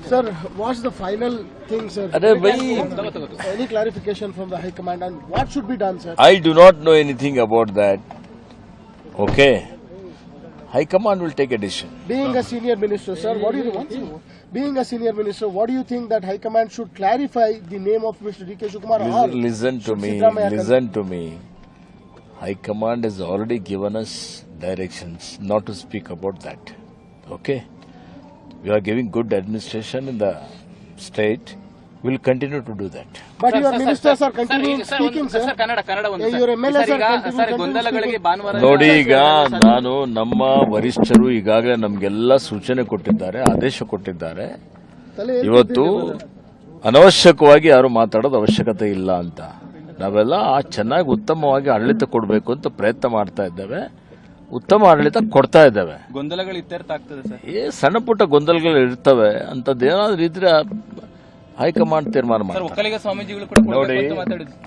Sir, what's the final thing, sir? Any clarification from the High Command and what should be done, sir? I do not know anything about that. Okay. High Command will take a decision. Being a senior minister, sir, what do you want? Being a senior minister, what do you think that High Command should clarify the name of Mr. D.K. Shivakumar? Listen to me. Listen to me. High Command has already given us directions not to speak about that. Okay? We are giving good administration in the state. We will continue to do that. But your ministers are continuing speaking, sir. Your MLAs are ಗೊಂದಲಗಳಿಗೆ ಭಾನುವಾರ ನೋಡಿ, ಈಗ ನಾನು ನಮ್ಮ ವರಿಷ್ಠರು ಈಗಾಗಲೇ ನಮಗೆಲ್ಲ ಸೂಚನೆ ಕೊಟ್ಟಿದ್ದಾರೆ, ಆದೇಶ ಕೊಟ್ಟಿದ್ದಾರೆ. ಇವತ್ತು ಅನವಶ್ಯಕವಾಗಿ ಯಾರು ಮಾತಾಡೋದು ಅವಶ್ಯಕತೆ ಇಲ್ಲ ಅಂತ ನಾವೆಲ್ಲ ಚೆನ್ನಾಗಿ ಉತ್ತಮವಾಗಿ ಆಡಳಿತ ಕೊಡಬೇಕು ಅಂತ ಪ್ರಯತ್ನ ಮಾಡ್ತಾ ಇದ್ದೇವೆ. ಉತ್ತಮ ಆಡಳಿತ ಕೊಡ್ತಾ ಇದ್ದೇವೆ. ಗೊಂದಲಗಳು ಇತ್ಯರ್ಥ ಆಗ್ತದೆ ಸರ್. ಸಣ್ಣ ಪುಟ್ಟ ಗೊಂದಲಗಳು ಇರ್ತವೆ, ಅಂತದ್ದೇನಾದ್ರೂ ಇದ್ರೆ ಹೈಕಮಾಂಡ್ ತೀರ್ಮಾನ ಮಾಡ್ತಾರೆ. ಒಕ್ಕಲಿಗ ಸ್ವಾಮೀಜಿಗಳು ಕೂಡ ನೋಡಿ, ಮಾತಾಡಿದ್ರು.